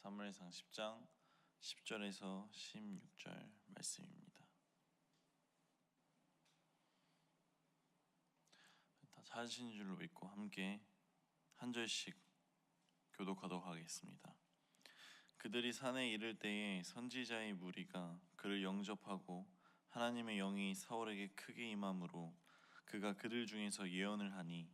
사무엘상 10장 10절에서 16절 말씀입니다. 다 찾으신 줄로 믿고 함께 한 절씩 교독하도록 하겠습니다. 그들이 산에 이를 때에 선지자의 무리가 그를 영접하고 하나님의 영이 사울에게 크게 임함으로 그가 그들 중에서 예언을 하니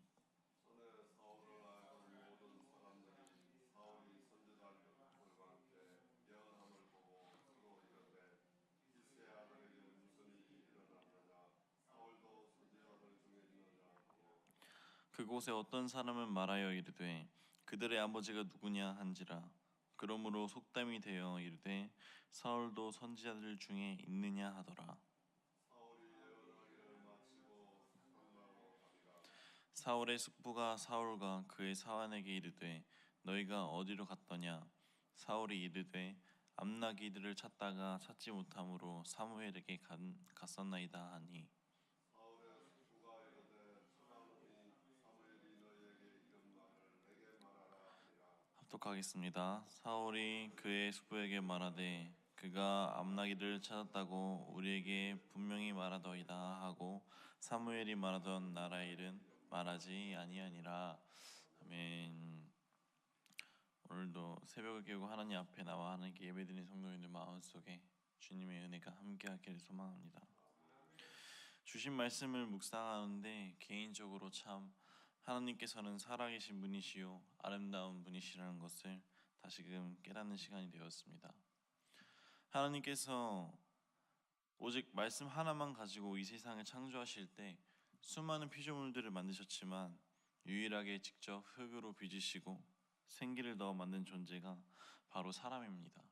그곳에 어떤 사람은 말하여 이르되 그들의 아버지가 누구냐 한지라. 그러므로 속담이 되어 이르되 사울도 선지자들 중에 있느냐 하더라. 사울의 숙부가 사울과 그의 사환에게 이르되 너희가 어디로 갔더냐. 사울이 이르되 암나기들을 찾다가 찾지 못함으로 사무엘에게 갔었나이다 하니 합독하겠습니다. 사울이 그의 숙부에게 말하되 그가 암나기를 찾았다고 우리에게 분명히 말하더이다 하고 사무엘이 말하던 나라의 일은 말하지 아니하니라. 아멘. 오늘도 새벽을 깨우고 하나님 앞에 나와 하나님께 예배드리는 성도님들 마음속에 주님의 은혜가 함께하기를 소망합니다. 주신 말씀을 묵상하는데 개인적으로 참 하나님께서는 살아계신 분이시요 아름다운 분이시라는 것을 다시금 깨닫는 시간이 되었습니다. 하나님께서 오직 말씀 하나만 가지고 이 세상을 창조하실 때 수많은 피조물들을 만드셨지만 유일하게 직접 흙으로 빚으시고 생기를 넣어 만든 존재가 바로 사람입니다.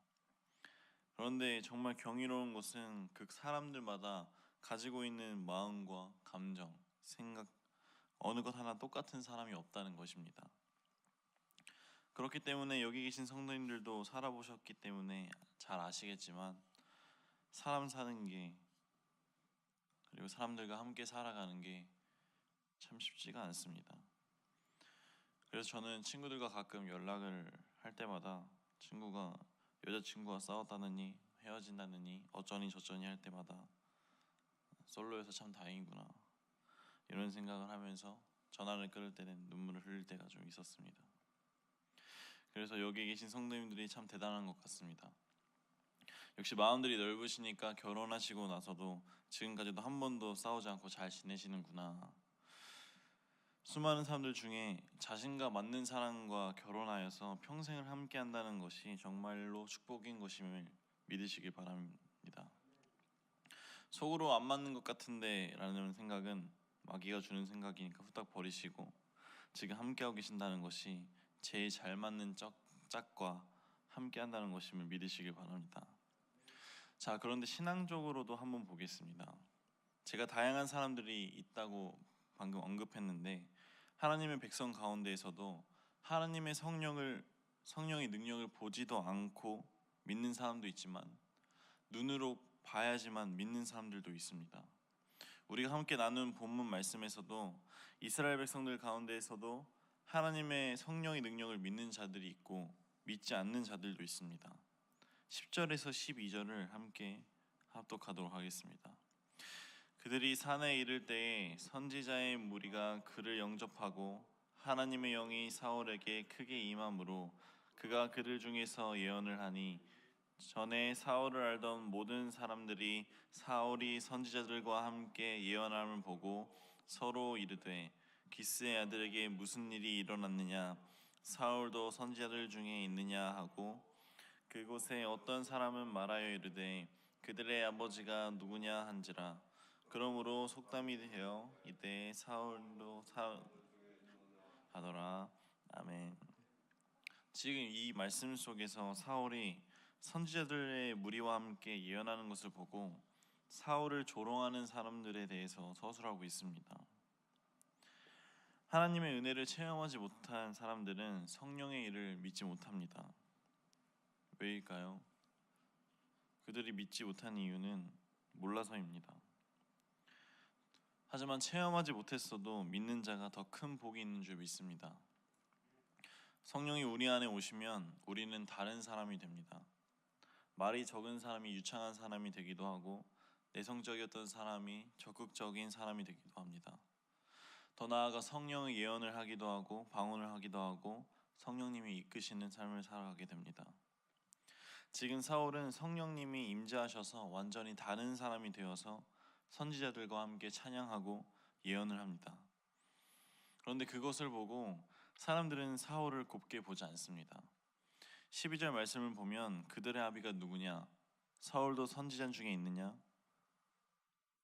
그런데 정말 경이로운 것은 그 사람들마다 가지고 있는 마음과 감정, 생각 어느 것 하나 똑같은 사람이 없다는 것입니다. 그렇기 때문에 여기 계신 성도님들도 살아보셨기 때문에 잘 아시겠지만 사람 사는 게 그리고 사람들과 함께 살아가는 게 참 쉽지가 않습니다. 그래서 저는 친구들과 가끔 연락을 할 때마다 여자친구가 싸웠다느니 헤어진다느니 어쩌니 저쩌니 할 때마다 솔로여서 참 다행이구나 이런 생각을 하면서 전화를 끊을 때는 눈물을 흘릴 때가 좀 있었습니다. 그래서 여기 계신 성도님들이 참 대단한 것 같습니다. 역시 마음들이 넓으시니까 결혼하시고 나서도 지금까지도 한 번도 싸우지 않고 잘 지내시는구나. 수많은 사람들 중에 자신과 맞는 사람과 결혼하여서 평생을 함께 한다는 것이 정말로 축복인 것임을 믿으시길 바랍니다. 속으로 안 맞는 것 같은데 라는 생각은 마귀가 주는 생각이니까 후딱 버리시고 지금 함께하고 계신다는 것이 제일 잘 맞는 짝과 함께 한다는 것임을 믿으시길 바랍니다. 자, 그런데 신앙적으로도 한번 보겠습니다. 제가 다양한 사람들이 있다고 방금 언급했는데 하나님의 백성 가운데에서도 하나님의 성령의 능력을 보지도 않고 믿는 사람도 있지만 눈으로 봐야지만 믿는 사람들도 있습니다. 우리가 함께 나눈 본문 말씀에서도 이스라엘 백성들 가운데에서도 하나님의 성령의 능력을 믿는 자들이 있고 믿지 않는 자들도 있습니다. 10절에서 12절을 함께 합독하도록 하겠습니다. 그들이 산에 이를 때에 선지자의 무리가 그를 영접하고 하나님의 영이 사울에게 크게 임함으로 그가 그들 중에서 예언을 하니 전에 사울을 알던 모든 사람들이 사울이 선지자들과 함께 예언함을 보고 서로 이르되 기스의 아들에게 무슨 일이 일어났느냐 사울도 선지자들 중에 있느냐 하고 그곳에 어떤 사람은 말하여 이르되 그들의 아버지가 누구냐 한지라. 그러므로 속담이 되어 이때 사울도 하더라. 아멘. 지금 이 말씀 속에서 사울이 선지자들의 무리와 함께 예언하는 것을 보고 사울을 조롱하는 사람들에 대해서 서술하고 있습니다. 하나님의 은혜를 체험하지 못한 사람들은 성령의 일을 믿지 못합니다. 왜일까요? 그들이 믿지 못한 이유는 몰라서입니다. 하지만 체험하지 못했어도 믿는 자가 더 큰 복이 있는 줄 믿습니다. 성령이 우리 안에 오시면 우리는 다른 사람이 됩니다. 말이 적은 사람이 유창한 사람이 되기도 하고 내성적이었던 사람이 적극적인 사람이 되기도 합니다. 더 나아가 성령의 예언을 하기도 하고 방언을 하기도 하고 성령님이 이끄시는 삶을 살아가게 됩니다. 지금 사울은 성령님이 임재하셔서 완전히 다른 사람이 되어서 선지자들과 함께 찬양하고 예언을 합니다. 그런데 그것을 보고 사람들은 사울을 곱게 보지 않습니다. 12절 말씀을 보면 그들의 아비가 누구냐? 사울도 선지자 중에 있느냐?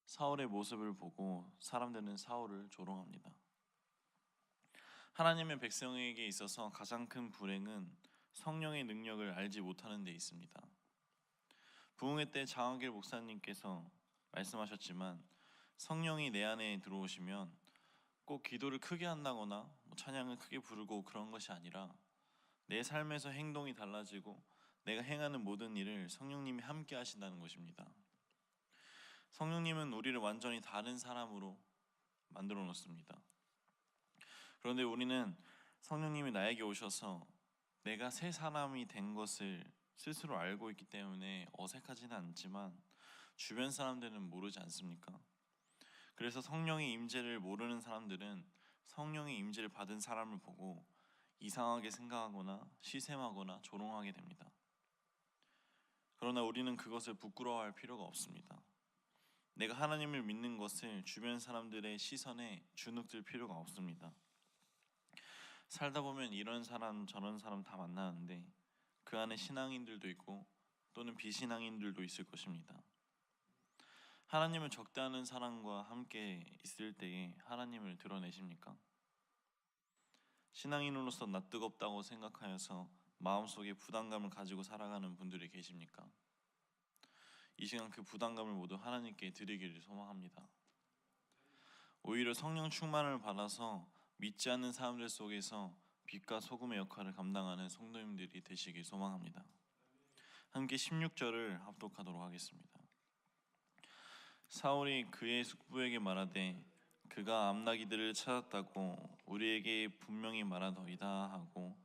사울의 모습을 보고 사람들은 사울을 조롱합니다. 하나님의 백성에게 있어서 가장 큰 불행은 성령의 능력을 알지 못하는 데 있습니다. 부흥회 때 장학일 목사님께서 말씀하셨지만 성령이 내 안에 들어오시면 꼭 기도를 크게 한다거나 찬양을 크게 부르고 그런 것이 아니라 내 삶에서 행동이 달라지고 내가 행하는 모든 일을 성령님이 함께 하신다는 것입니다. 성령님은 우리를 완전히 다른 사람으로 만들어 놓습니다. 그런데 우리는 성령님이 나에게 오셔서 내가 새 사람이 된 것을 스스로 알고 있기 때문에 어색하지는 않지만 주변 사람들은 모르지 않습니까? 그래서 성령의 임재를 모르는 사람들은 성령의 임재를 받은 사람을 보고 이상하게 생각하거나 시샘하거나 조롱하게 됩니다. 그러나 우리는 그것을 부끄러워할 필요가 없습니다. 내가 하나님을 믿는 것을 주변 사람들의 시선에 주눅들 필요가 없습니다. 살다 보면 이런 사람 저런 사람 다 만나는데 그 안에 신앙인들도 있고 또는 비신앙인들도 있을 것입니다. 하나님을 적대하는 사람과 함께 있을 때에 하나님을 드러내십니까? 신앙인으로서 나 뜨겁다고 생각하여서 마음속에 부담감을 가지고 살아가는 분들이 계십니까? 이 시간 그 부담감을 모두 하나님께 드리기를 소망합니다. 오히려 성령 충만을 받아서 믿지 않는 사람들 속에서 빛과 소금의 역할을 감당하는 성도님들이 되시길 소망합니다. 함께 16절을 합독하도록 하겠습니다. 사울이 그의 숙부에게 말하되 그가 암나기들을 찾았다고 우리에게 분명히 말하더이다 하고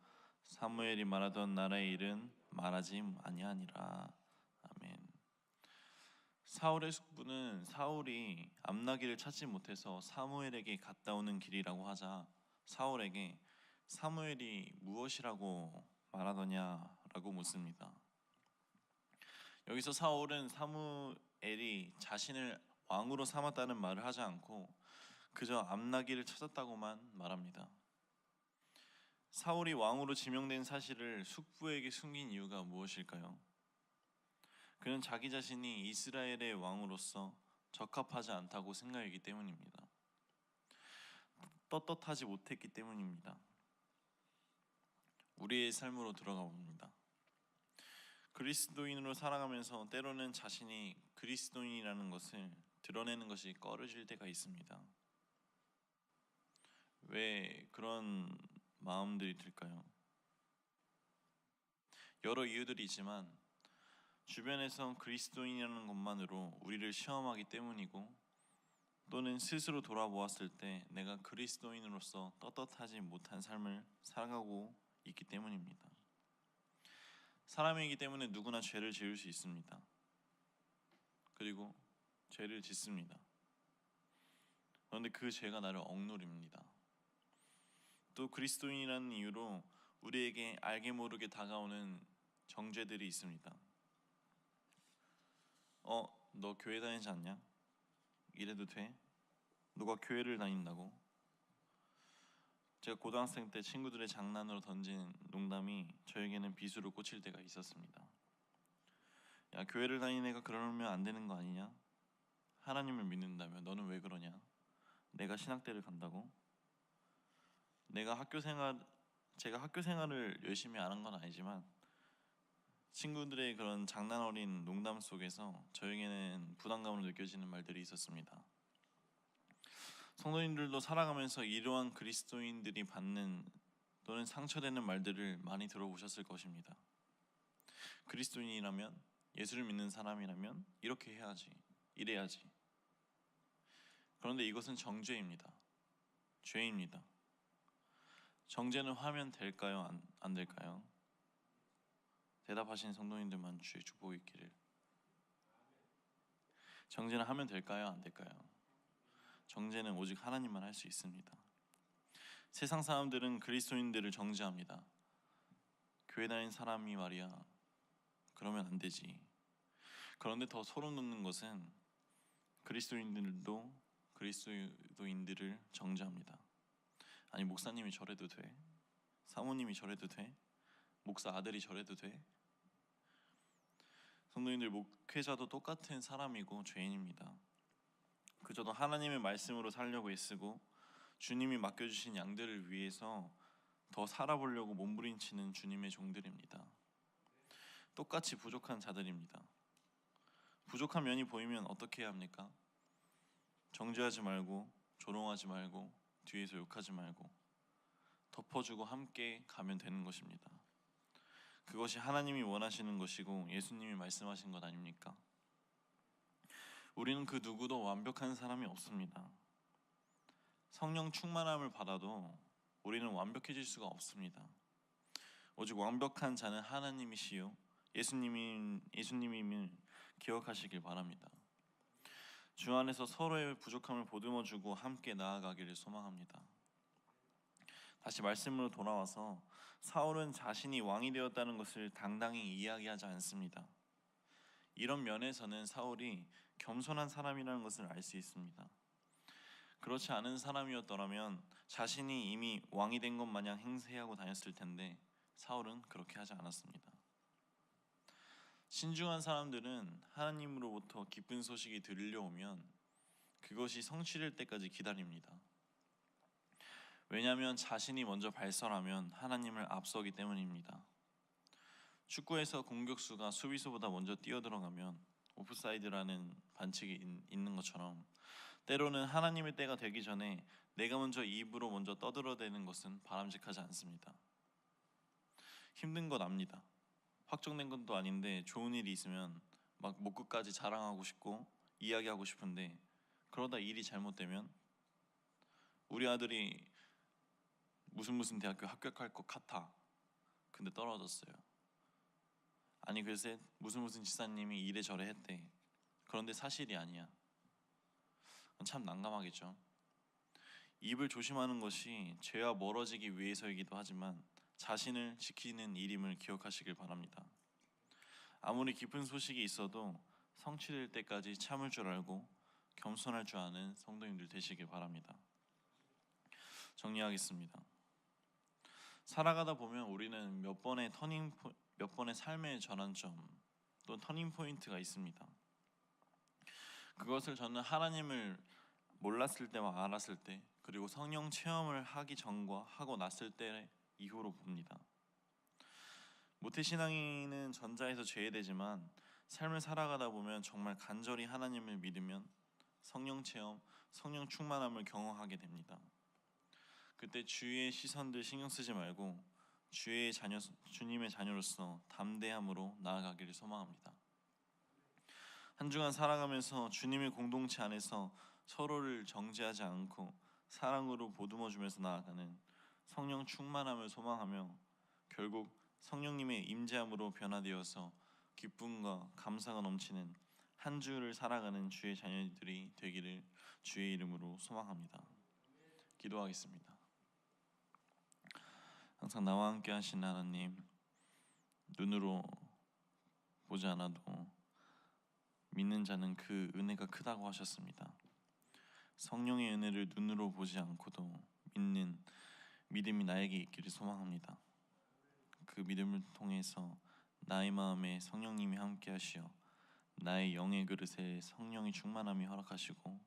사무엘이 말하던 나라의 일은 말하지 아니하니라. 아멘. 사울의 숙부는 사울이 암나기를 찾지 못해서 사무엘에게 갔다 오는 길이라고 하자 사울에게 사무엘이 무엇이라고 말하더냐라고 묻습니다. 여기서 사울은 사무엘이 자신을 왕으로 삼았다는 말을 하지 않고 그저 암나기를 찾았다고만 말합니다. 사울이 왕으로 지명된 사실을 숙부에게 숨긴 이유가 무엇일까요? 그는 자기 자신이 이스라엘의 왕으로서 적합하지 않다고 생각했기 때문입니다. 떳떳하지 못했기 때문입니다. 우리의 삶으로 들어가 봅니다. 그리스도인으로 살아가면서 때로는 자신이 그리스도인이라는 것을 드러내는 것이 꺼려질 때가 있습니다. 왜 그런 마음들이 들까요? 여러 이유들이 있지만 주변에서 그리스도인이라는 것만으로 우리를 시험하기 때문이고 또는 스스로 돌아보았을 때 내가 그리스도인으로서 떳떳하지 못한 삶을 살아가고 있기 때문입니다. 사람이기 때문에 누구나 죄를 지을 수 있습니다. 그리고 죄를 짓습니다. 그런데 그 죄가 나를 억누릅니다. 또 그리스도인이라는 이유로 우리에게 알게 모르게 다가오는 정죄들이 있습니다. 너 교회 다니지 않냐? 이래도 돼? 너가 교회를 다닌다고? 제가 고등학생 때 친구들의 장난으로 던진 농담이 저에게는 비수로 꽂힐 때가 있었습니다. 야, 교회를 다니는 애가 그러면 안 되는 거 아니냐? 하나님을 믿는다면 너는 왜 그러냐? 내가 신학대를 간다고? 제가 학교 생활을 열심히 안 한 건 아니지만 친구들의 그런 장난 어린 농담 속에서 저에게는 부담감으로 느껴지는 말들이 있었습니다. 성도님들도 살아가면서 이러한 그리스도인들이 받는 또는 상처되는 말들을 많이 들어보셨을 것입니다. 그리스도인이라면, 예수를 믿는 사람이라면 이렇게 해야지, 이래야지. 그런데 이것은 정죄입니다. 죄입니다. 정죄는 하면 될까요? 안 될까요? 대답하신 성도님들만 주의 축복이 있기를. 정죄는 하면 될까요? 안 될까요? 정죄는 오직 하나님만 할 수 있습니다. 세상 사람들은 그리스도인들을 정죄합니다. 교회 다니는 사람이 말이야, 그러면 안 되지. 그런데 더 소름 돋는 것은 그리스도인들도 그리스도인들을 정죄합니다. 아니, 목사님이 저래도 돼? 사모님이 저래도 돼? 목사 아들이 저래도 돼? 성도님들, 목회자도 똑같은 사람이고 죄인입니다. 그저도 하나님의 말씀으로 살려고 애쓰고 주님이 맡겨주신 양들을 위해서 더 살아보려고 몸부림치는 주님의 종들입니다. 똑같이 부족한 자들입니다. 부족한 면이 보이면 어떻게 해야 합니까? 정죄하지 말고, 조롱하지 말고, 뒤에서 욕하지 말고 덮어주고 함께 가면 되는 것입니다. 그것이 하나님이 원하시는 것이고 예수님이 말씀하신 것 아닙니까? 우리는 그 누구도 완벽한 사람이 없습니다. 성령 충만함을 받아도 우리는 완벽해질 수가 없습니다. 오직 완벽한 자는 하나님이시요 예수님임을 기억하시길 바랍니다. 주 안에서 서로의 부족함을 보듬어주고 함께 나아가기를 소망합니다. 다시 말씀으로 돌아와서 사울은 자신이 왕이 되었다는 것을 당당히 이야기하지 않습니다. 이런 면에서는 사울이 겸손한 사람이라는 것을 알 수 있습니다. 그렇지 않은 사람이었더라면 자신이 이미 왕이 된 것 마냥 행세하고 다녔을 텐데 사울은 그렇게 하지 않았습니다. 신중한 사람들은 하나님으로부터 기쁜 소식이 들려오면 그것이 성취될 때까지 기다립니다. 왜냐하면 자신이 먼저 발설하면 하나님을 앞서기 때문입니다. 축구에서 공격수가 수비수보다 먼저 뛰어들어가면 오프사이드라는 반칙이 있는 것처럼 때로는 하나님의 때가 되기 전에 내가 먼저 입으로 먼저 떠들어대는 것은 바람직하지 않습니다. 힘든 것 압니다. 확정된 것도 아닌데 좋은 일이 있으면 막 목 끝까지 자랑하고 싶고 이야기하고 싶은데 그러다 일이 잘못되면 우리 아들이 무슨 대학교 합격할 것 같아. 근데 떨어졌어요. 아니 글쎄 무슨 지사님이 이래저래 했대. 그런데 사실이 아니야. 참 난감하겠죠. 입을 조심하는 것이 죄와 멀어지기 위해서이기도 하지만 자신을 지키는 일임을 기억하시길 바랍니다. 아무리 기쁜 소식이 있어도 성취될 때까지 참을 줄 알고 겸손할 줄 아는 성도님들 되시길 바랍니다. 정리하겠습니다. 살아가다 보면 우리는 몇 번의 삶의 전환점 또는 터닝 포인트가 있습니다. 그것을 저는 하나님을 몰랐을 때와 알았을 때 그리고 성령 체험을 하기 전과 하고 났을 때 이후로 봅니다. 모태신앙인은 전자에서 죄되지만 삶을 살아가다 보면 정말 간절히 하나님을 믿으면 성령 체험, 성령 충만함을 경험하게 됩니다. 그때 주위의 시선들 신경 쓰지 말고 주님의 자녀로서 담대함으로 나아가기를 소망합니다. 한 주간 살아가면서 주님의 공동체 안에서 서로를 정죄하지 않고 사랑으로 보듬어주면서 나아가는 성령 충만함을 소망하며 결국 성령님의 임재함으로 변화되어서 기쁨과 감사가 넘치는 한 주를 살아가는 주의 자녀들이 되기를 주의 이름으로 소망합니다. 기도하겠습니다. 항상 나와 함께 하신 하나님, 눈으로 보지 않아도 믿는 자는 그 은혜가 크다고 하셨습니다. 성령의 은혜를 눈으로 보지 않고도 믿는 믿음이 나에게 있기를 소망합니다. 그 믿음을 통해서 나의 마음에 성령님이 함께 하시어 나의 영의 그릇에 성령이 충만함이 허락하시고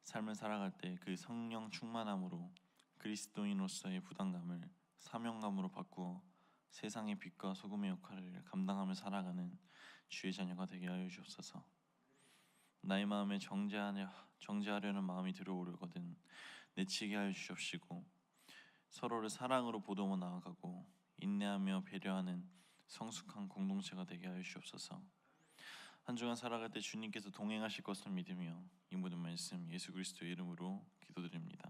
삶을 살아갈 때 그 성령 충만함으로 그리스도인으로서의 부담감을 사명감으로 바꾸어 세상의 빛과 소금의 역할을 감당하며 살아가는 주의 자녀가 되게 하여 주옵소서. 나의 마음에 정죄하려는 마음이 들어오려거든 내치게 하여 주옵시고 서로를 사랑으로 보듬어 나아가고 인내하며 배려하는 성숙한 공동체가 되게 하여 주옵소서. 한 주간 살아갈 때 주님께서 동행하실 것을 믿으며 이 모든 말씀 예수 그리스도의 이름으로 기도드립니다.